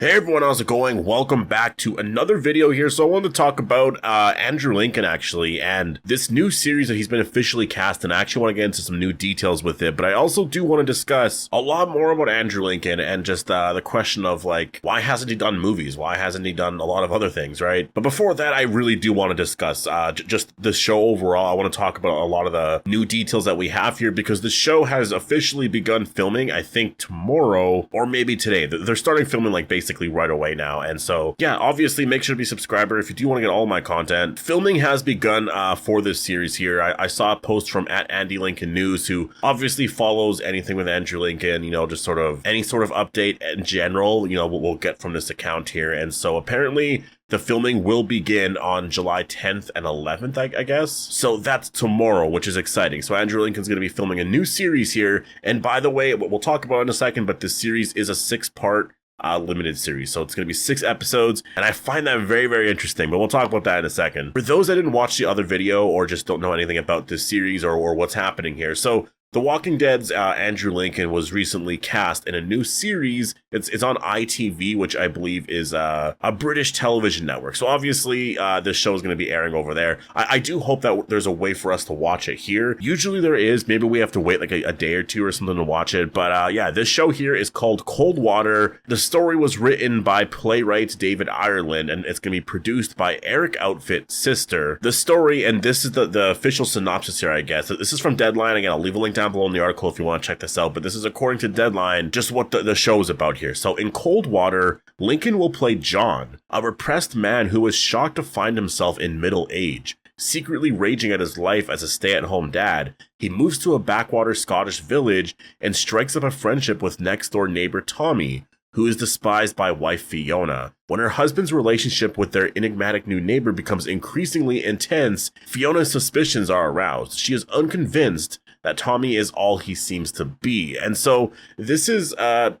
Hey everyone, how's it going? Welcome back to another video here. So I wanted to talk about Andrew Lincoln actually, and this new series that he's been officially cast, and I actually want to get into some new details with it, but I also do want to discuss a lot more about Andrew Lincoln and just the question of like, why hasn't he done movies? Why hasn't he done a lot of other things, right? But before that, I really do want to discuss just the show overall. I want to talk about a lot of the new details that we have here because the show has officially begun filming, I think tomorrow or maybe today. They're starting filming like basically right away now. And so, yeah, obviously make sure to be a subscriber if you do want to get all my content. Filming has begun for this series here. I saw a post from @AndyLincolnNews, who obviously follows anything with Andrew Lincoln, just sort of any sort of update in general, we'll get from this account here. And so apparently the filming will begin on July 10th and 11th, I guess. So that's tomorrow, which is exciting. So Andrew Lincoln's going to be filming a new series here. And by the way, we'll talk about it in a second, but this series is a 6-part limited series. So it's going to be 6 episodes, and I find that very, very interesting, but we'll talk about that in a second. For those that didn't watch the other video or just don't know anything about this series or what's happening here, so The Walking Dead's Andrew Lincoln was recently cast in a new series. It's on ITV, which I believe is a British television network. So obviously this show is going to be airing over there. I do hope that there's a way for us to watch it here. Usually there is. Maybe we have to wait like a day or two or something to watch it. But yeah, this show here is called Cold Water. The story was written by playwright David Ireland, and it's going to be produced by Eric Outfit's sister. The story, and this is the official synopsis here, I guess. This is from Deadline. Again, I'll leave a link down below in the article if you want to check this out, but this is according to Deadline, just what the show is about here. So in Cold Water, Lincoln will play John, a repressed man who is shocked to find himself in middle age. Secretly raging at his life as a stay-at-home dad, he moves to a backwater Scottish village and strikes up a friendship with next-door neighbor Tommy, who is despised by wife Fiona. When her husband's relationship with their enigmatic new neighbor becomes increasingly intense, Fiona's suspicions are aroused. She is unconvinced that Tommy is all he seems to be. And so this is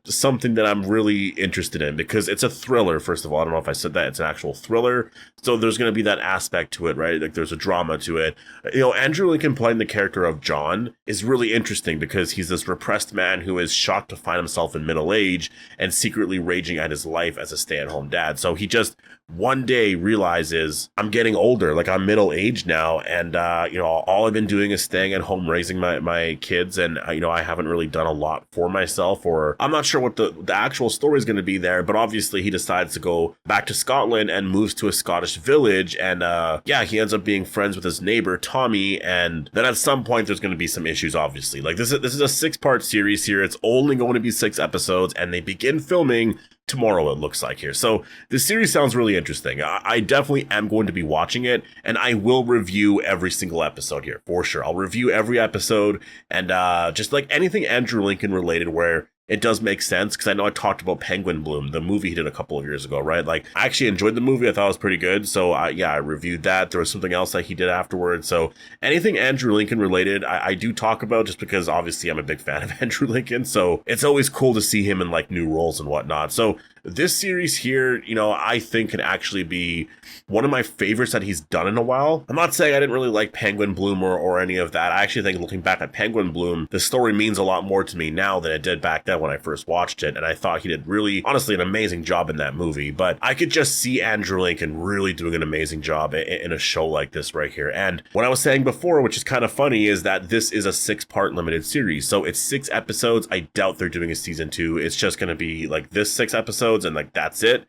something that I'm really interested in because it's a thriller, first of all. I don't know if I said that. It's an actual thriller. So there's going to be that aspect to it, right? Like there's a drama to it. Andrew Lincoln playing the character of John is really interesting because he's this repressed man who is shocked to find himself in middle age and secretly raging at his life as a stay-at-home dad. So he just one day realizes, I'm getting older, like I'm middle aged now, and all I've been doing is staying at home raising my kids, and I haven't really done a lot for myself, or I'm not sure what the actual story is going to be there, but obviously he decides to go back to Scotland and moves to a Scottish village, and he ends up being friends with his neighbor Tommy, and then at some point there's going to be some issues, obviously. Like this is a 6-part series here. It's only going to be 6 episodes, and they begin filming tomorrow, it looks like here. So this series sounds really interesting. I definitely am going to be watching it, and I will review every single episode here for sure. I'll review every episode, and just like anything Andrew Lincoln related where it does make sense, because I know I talked about Penguin Bloom, the movie he did a couple of years ago, right? Like, I actually enjoyed the movie. I thought it was pretty good. So, I reviewed that. There was something else that he did afterwards. So, anything Andrew Lincoln related, I do talk about just because, obviously, I'm a big fan of Andrew Lincoln. So, it's always cool to see him in, like, new roles and whatnot. So, this series here, I think can actually be one of my favorites that he's done in a while. I'm not saying I didn't really like Penguin Bloom or any of that. I actually think looking back at Penguin Bloom, the story means a lot more to me now than it did back then when I first watched it. And I thought he did really, honestly, an amazing job in that movie. But I could just see Andrew Lincoln really doing an amazing job in a show like this right here. And what I was saying before, which is kind of funny, is that this is a 6-part limited series. So it's 6 episodes. I doubt they're doing a season 2. It's just going to be like this 6 episodes and like that's it.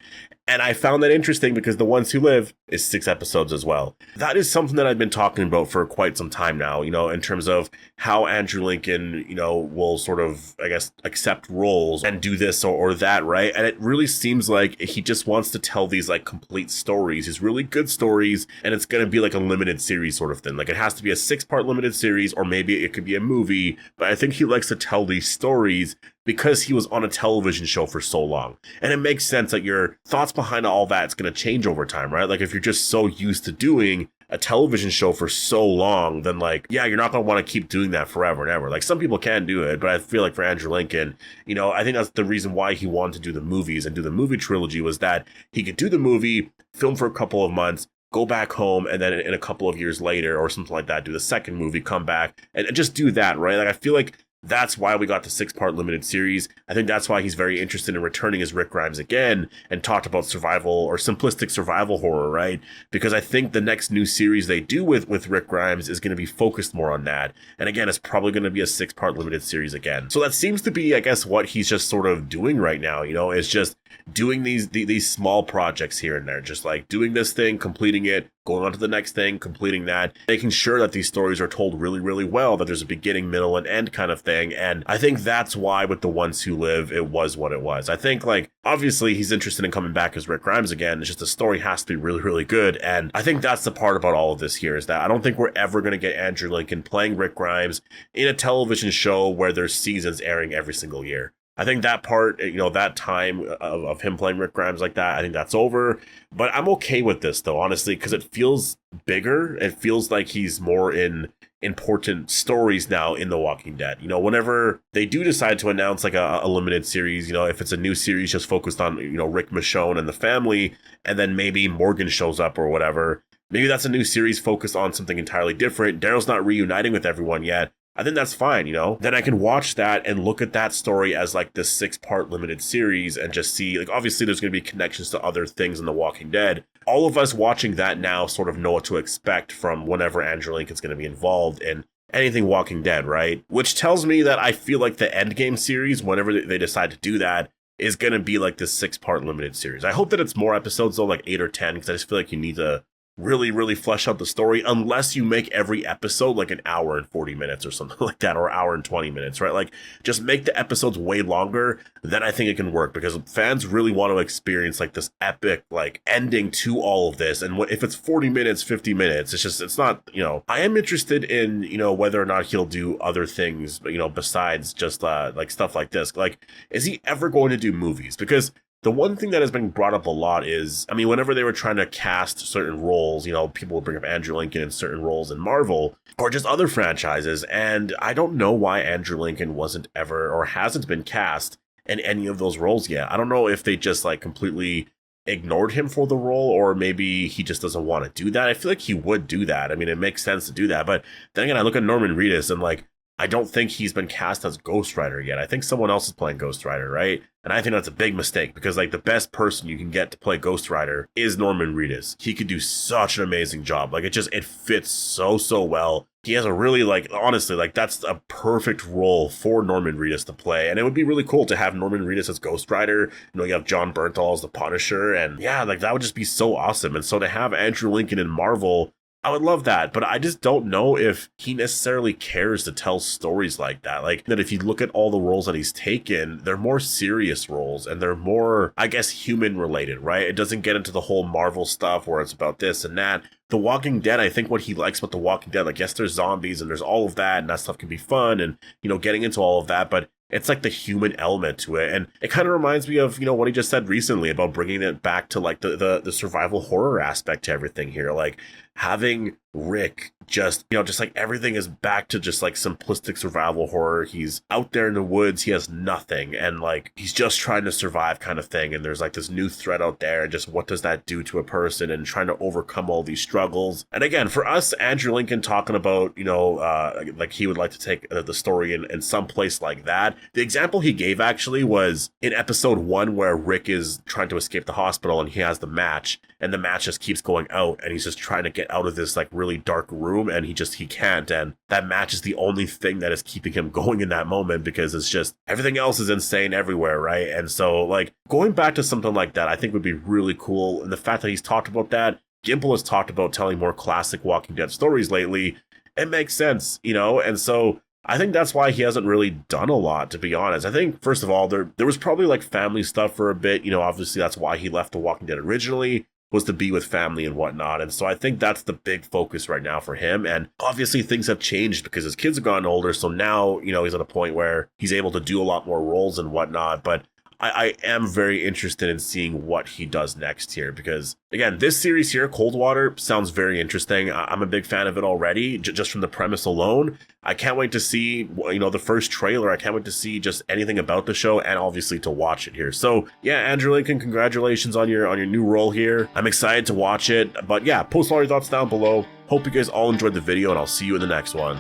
And I found that interesting because The Ones Who Live is 6 episodes as well. That is something that I've been talking about for quite some time now, in terms of how Andrew Lincoln, will sort of, I guess, accept roles and do this or that, right? And it really seems like he just wants to tell these like complete stories, these really good stories, and it's going to be like a limited series sort of thing. Like it has to be a 6-part limited series, or maybe it could be a movie, but I think he likes to tell these stories because he was on a television show for so long. And it makes sense that your thoughts behind all that is going to change over time, right? Like if you're just so used to doing a television show for so long, then like, yeah, you're not going to want to keep doing that forever and ever. Like some people can do it, but I feel like for Andrew Lincoln, I think that's the reason why he wanted to do the movies and do the movie trilogy, was that he could do the movie, film for a couple of months, go back home, and then in a couple of years later or something like that, do the second movie, come back and just do that, right? Like I feel like that's why we got the 6-part limited series. I think that's why he's very interested in returning as Rick Grimes again and talked about survival or simplistic survival horror, right? Because I think the next new series they do with Rick Grimes is going to be focused more on that. And again, it's probably going to be a 6-part limited series again. So that seems to be, I guess, what he's just sort of doing right now, is just doing these small projects here and there, just like doing this thing, completing it, going on to the next thing, completing that, making sure that these stories are told really, really well, that there's a beginning, middle, and end kind of thing. And I think that's why with The Ones Who Live, it was what it was. I think, like, obviously he's interested in coming back as Rick Grimes again. It's just the story has to be really, really good. And I think that's the part about all of this here, is that I don't think we're ever going to get Andrew Lincoln playing Rick Grimes in a television show where there's seasons airing every single year. I think that part, that time of him playing Rick Grimes like that, I think that's over. But I'm okay with this, though, honestly, because it feels bigger. It feels like he's more in important stories now in The Walking Dead. Whenever they do decide to announce like a limited series, if it's a new series just focused on, Rick Michonne and the family, and then maybe Morgan shows up or whatever, maybe that's a new series focused on something entirely different. Daryl's not reuniting with everyone yet. I think that's fine, Then I can watch that and look at that story as like this 6-part limited series and just see, like, obviously there's going to be connections to other things in The Walking Dead. All of us watching that now sort of know what to expect from whenever Andrew Lincoln's going to be involved in anything Walking Dead, right? Which tells me that I feel like the Endgame series, whenever they decide to do that, is going to be like this 6-part limited series. I hope that it's more episodes, though, like 8 or 10, because I just feel like you need to really, really flesh out the story, unless you make every episode like an hour and 40 minutes or something like that, or hour and 20 minutes, right? Like, just make the episodes way longer, then I think it can work, because fans really want to experience like this epic like ending to all of this. And if it's 40 minutes, 50 minutes, it's not, I am interested in, whether or not he'll do other things, besides just like stuff like this. Like, is he ever going to do movies? Because the one thing that has been brought up a lot is, whenever they were trying to cast certain roles, people would bring up Andrew Lincoln in certain roles in Marvel or just other franchises. And I don't know why Andrew Lincoln wasn't ever or hasn't been cast in any of those roles yet. I don't know if they just like completely ignored him for the role, or maybe he just doesn't want to do that. I feel like he would do that. It makes sense to do that. But then again, I look at Norman Reedus and like, I don't think he's been cast as Ghost Rider yet. I think someone else is playing Ghost Rider, right? And I think that's a big mistake, because like the best person you can get to play Ghost Rider is Norman Reedus. He could do such an amazing job. Like, it fits so well. He has a really, like, honestly, like, that's a perfect role for Norman Reedus to play. And it would be really cool to have Norman Reedus as Ghost Rider. You have John Bernthal as the Punisher. And yeah, like, that would just be so awesome. And so to have Andrew Lincoln in Marvel, I would love that, but I just don't know if he necessarily cares to tell stories like that. Like, that if you look at all the roles that he's taken, they're more serious roles, and they're more, I guess, human related, right? It doesn't get into the whole Marvel stuff where it's about this and that. The Walking Dead, I think what he likes about The Walking Dead, like, yes, there's zombies and there's all of that, and that stuff can be fun, and, getting into all of that, but it's like the human element to it. And it kind of reminds me of, what he just said recently about bringing it back to like the survival horror aspect to everything here. Like, having Rick just like everything is back to just like simplistic survival horror. He's out there in the woods, he has nothing, and like he's just trying to survive kind of thing. And there's like this new threat out there, and just what does that do to a person, and trying to overcome all these struggles. And again, for us, Andrew Lincoln talking about, like he would like to take the story in some place like that. The example he gave actually was in episode 1, where Rick is trying to escape the hospital and he has the match, and the match just keeps going out, and he's just trying to get out of this like really dark room, and he can't, and that match is the only thing that is keeping him going in that moment, because it's just everything else is insane everywhere, right? And so like going back to something like that, I think would be really cool. And the fact that he's talked about that, Gimple has talked about telling more classic Walking Dead stories lately, it makes sense, and so I think that's why he hasn't really done a lot, to be honest. I think, first of all, there was probably like family stuff for a bit, obviously that's why he left The Walking Dead originally, was to be with family and whatnot. And so I think that's the big focus right now for him. And obviously things have changed because his kids have gotten older. So now, he's at a point where he's able to do a lot more roles and whatnot. But I am very interested in seeing what he does next here, because again, this series here, Coldwater, sounds very interesting. I'm a big fan of it already, just from the premise alone. I can't wait to see, the first trailer. I can't wait to see just anything about the show, and obviously to watch it here. So yeah, Andrew Lincoln, congratulations on your new role here. I'm excited to watch it, but yeah, post all your thoughts down below. Hope you guys all enjoyed the video, and I'll see you in the next one.